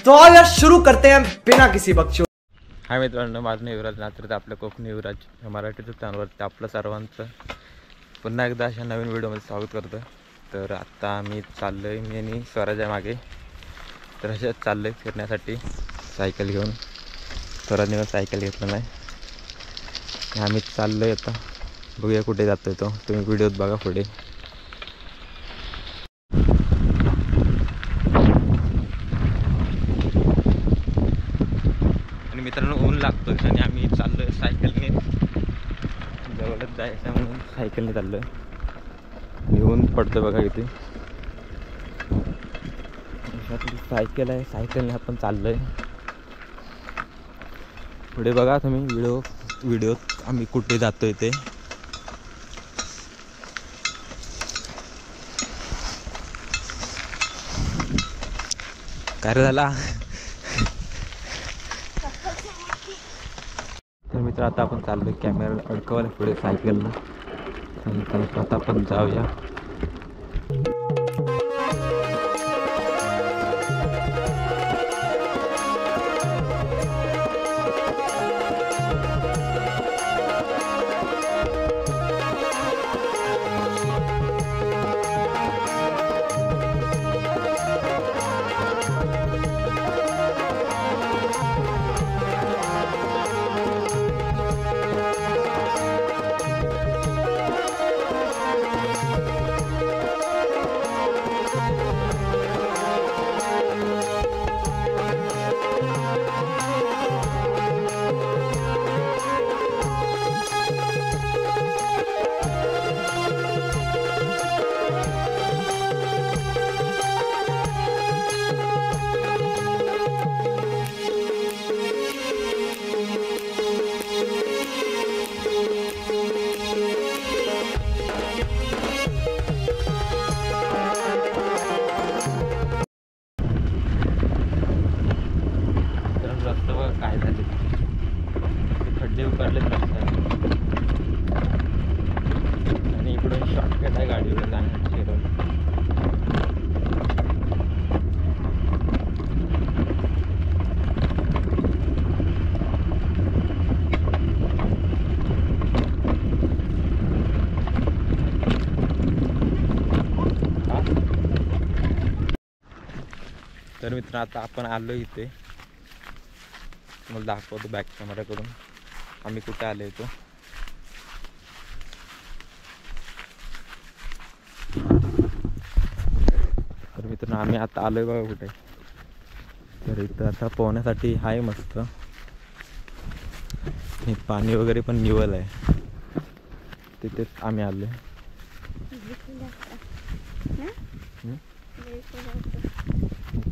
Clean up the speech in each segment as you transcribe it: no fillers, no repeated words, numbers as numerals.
तो आओ यार शुरू करते हैं बिना किसी बकचोद। हाय मित्रांनो, माझं युवराज नात्र, आपलं कोकणी युवराज मराठीचं चॅनलवरती आपलं सर्वांचं पुन्हा एकदा अशा नवीन व्हिडिओमध्ये स्वागत करतो. तर आत्ता आम्ही चाललो आहे, मी आणि स्वराजा मागे. तर अशाच चाललो आहे फिरण्यासाठी सायकल घेऊन. स्वराजने सायकल घेतलं नाही, आम्ही चाललो आहे. आता बघूया कुठे जातो तो, तुम्ही व्हिडिओत बघा पुढे. आणि मित्रांनो ऊन लागतो आणि आम्ही चाललो आहे सायकलने, जवळच जायचं म्हणून सायकलने चाललो आहे. ऊन पडतं बघा इथे. सायकल आहे, सायकलने आपण चाललो आहे. पुढे बघा तुम्ही व्हिडिओत आम्ही कुठे जातोय ते. काय झाला तर मित्र, आता आपण चाललोय कॅमेरा अडकवायला पुढे सायकलला. आता आपण जाऊया. काय झाले, खड्डे उकारले रस्त्यात आणि इकडून शॉर्टकट आहे गाडीवर जाण्याची. तर मित्र, आता आपण आलो इथे. मला दाखवतो बॅक कॅमेराकडून आम्ही कुठे आलो येतो. तर मित्रांनो, आम्ही आता आलोय बघा कुठे. तर इथं आता पोहण्यासाठी आहे मस्त, हे पाणी वगैरे पण निवल आहे, तिथेच आम्ही आलोय.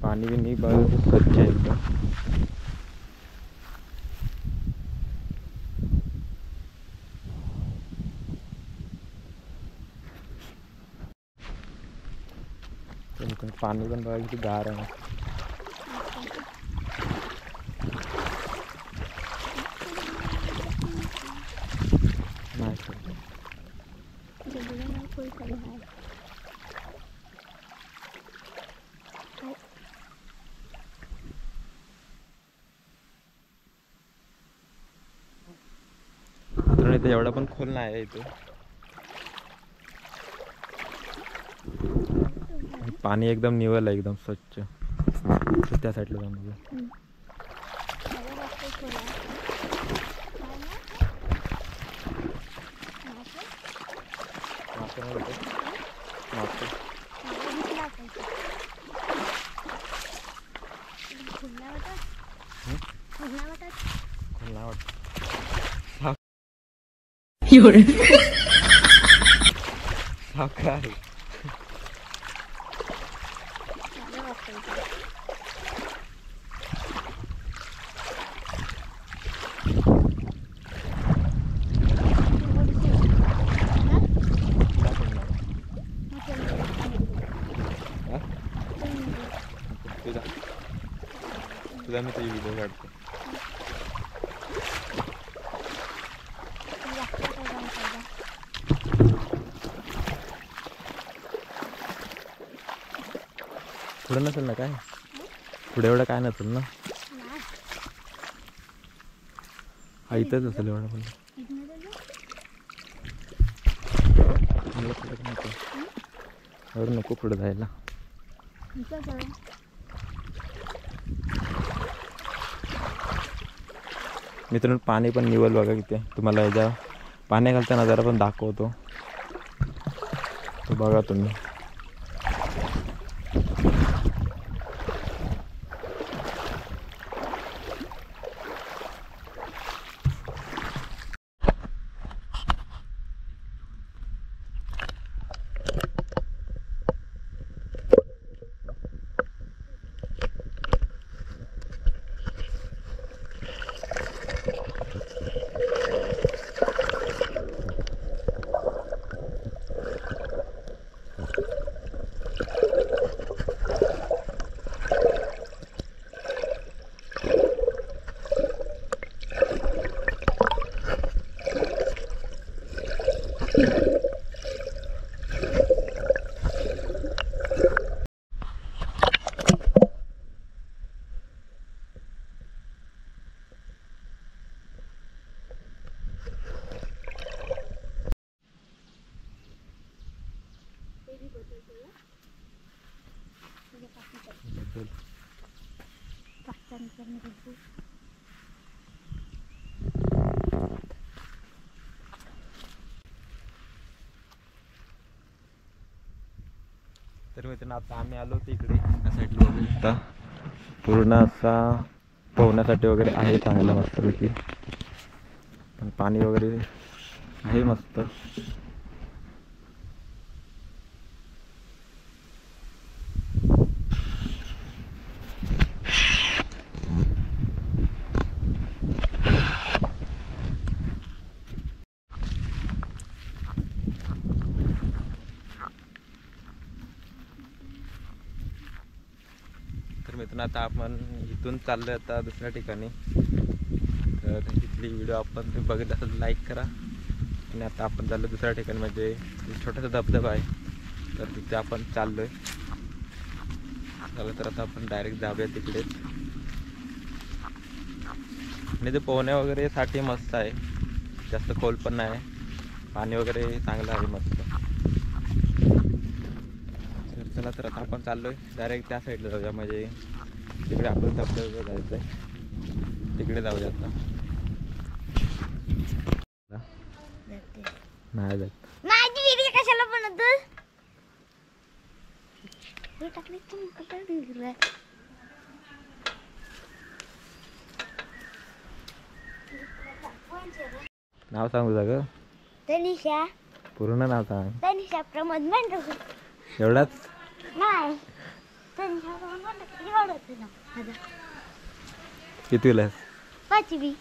पाणी बिनी बघा स्वच्छ आहे एकदम. पाणी पण बघा किती गार आहे. इथे एवढा पण खोल नाही आहे इथे. पाणी एकदम निवल आहे, एकदम स्वच्छ. त्या साईडला जाऊन बघूया. तुझा मी तुझी व्हिडिओ काढतो. पुढं नसेल ना काय, पुढे एवढं काय नसेल ना. हा इथंच असेल एवढं पण. एवढं नको पुढे जायला. मित्रांनो पाणी पण निवल बघा किती. तुम्हाला याच्या पाणी घालता नजारा पण दाखवतो तो बघा तुम्ही. तर मित्रांनो आता आम्ही आलो तिकडे या साईडला बघू शकता. पूर्ण असा पोहण्यासाठी वगैरे आहे चांगलं मस्तपैकी. पण पाणी वगैरे आहे मस्त. मित्रांनो आता आपण इथून चाललोय आता दुसऱ्या ठिकाणी. तर इथली व्हिडिओ आपण ते बघितलं असेल लाईक करा. आणि आता आपण चाललो दुसऱ्या ठिकाणी म्हणजे छोटासा धबधबा आहे तर तिथे आपण चाललोय. चला तर आता आपण डायरेक्ट जाऊया तिकडेच. आणि ते पोहण्या वगैरे साठी मस्त आहे. जास्त खोल पण नाही. पाणी वगैरे चांगलं आहे मस्त. चला तर आता आपण चाललोय डायरेक्ट त्या साईडला जाऊया. म्हणजे तिकडे आपण धबधबा जायचं आहे तिकडे जाऊया आता. नाही जात. माझी व्हिडिओ कशाला बनवतो. टाकले नाव सांगू ग. तनिषा. पूर्ण नाव सांग. तनिषा प्रमोद मांडव. एवढाच नाही. तनिषा प्रमोद मांडव एवढंच नाव. कितवीला? 5वी.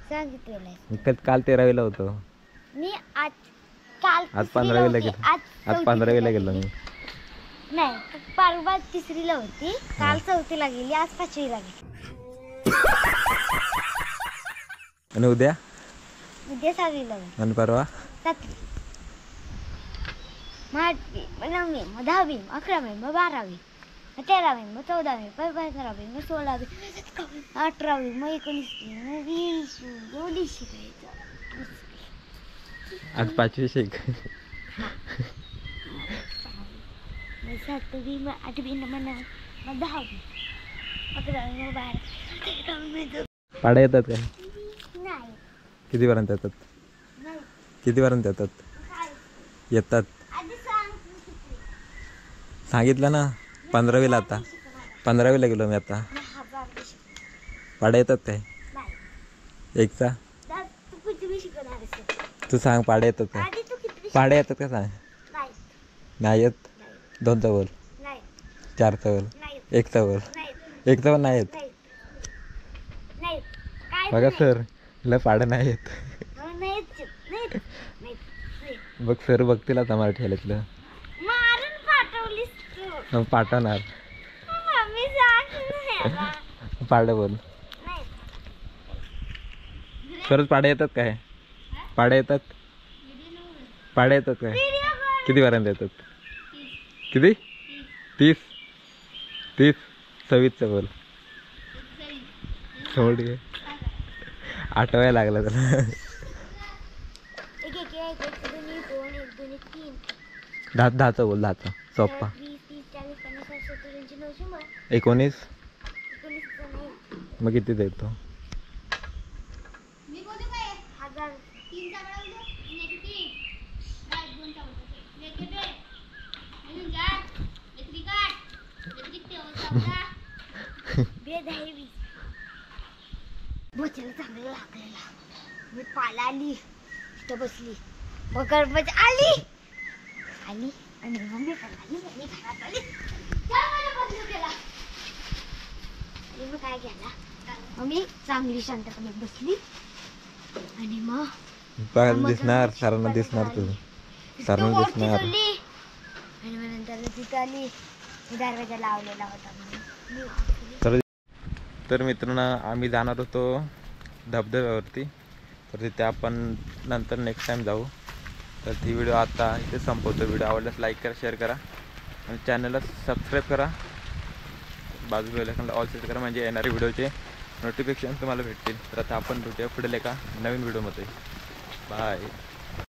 सांगितलेलं काल 13वीला होतो मी. काल 15वीला गेलो. आज 15वीला गेलो मी. नाही परवा 3रीला होती. काल 4थीला गेली. आज 5वीला गेली. आणि उद्या 6वीला. आणि परवा 7वी. मग 8वी, मग 9वी, मग 10वी, 11वी, मग 12वी, मग 13वी, मग 14वी, मग 15वी, मग 16वी, 18वी, मग 19वी, मग 20वी. एवढी शिकायचं. आज 5वी शिक. मग 7वी, मग 8वी, मग 10वी, 11वी, मग 12वी. पाड्या येतात काय? नाही. कितीपर्यंत येतात? नाही. कितीपर्यंत येतात? येतात. सांगितलं ना 15वीला. आता 15वीला गेलो मी आता. पाड्या येतात काय? एकचा तू सांग. पाड्या येतात काय? पाड्या येतात का सांग. नाही येत. 2चा बोल. 4चा बोल. 1चा बोल. 1चा पण नाही येत. बघा सर हिला पाड्या नाही येत. बघ सर बघतील आता मराठी आल्यातलं. पाठवणार. पाड्या बोल. खरंच पाड्या येतात काय? पाड्या येतात. पाड्या येतात काय? कितीपर्यंत येतात? किती? 30. तेच सवितचं बोल. सोड घे. आठवायला लागला त्याला. 10चं बोल. 10चं सोप्पा. 19. मग किती देतो? बोचायला चांगलं लागलेला. मी पाला आली तिथं बसली. मग गणपती आली आणि मम्मी पण आली. मी घरात आली. केला आणि मग काय केला, मम्मी चांगली शांतपणे बसली आणि मग दिसणार सरांना दिसणार तुझं. सरांना दिसणार. आणि मग नंतर तिथं आली. दरवाजा लावलेला होता म्हणून. तर मित्रांनो आम्ही जाणार होतो धबधब्यावरती. तर तिथे आपण नंतर नेक्स्ट टाईम जाऊ. तर ती व्हिडिओ आता इथे संपवतो. व्हिडिओ आवडल्यास लाईक करा, शेअर करा आणि चॅनलला सबस्क्राईब करा. बाजू बेल ऑल सेट करा म्हणजे येणारे व्हिडिओचे नोटिफिकेशन तुम्हाला भेटतील. तर आता आपण भेटूया पुढील एका नवीन व्हिडिओमध्ये. बाय.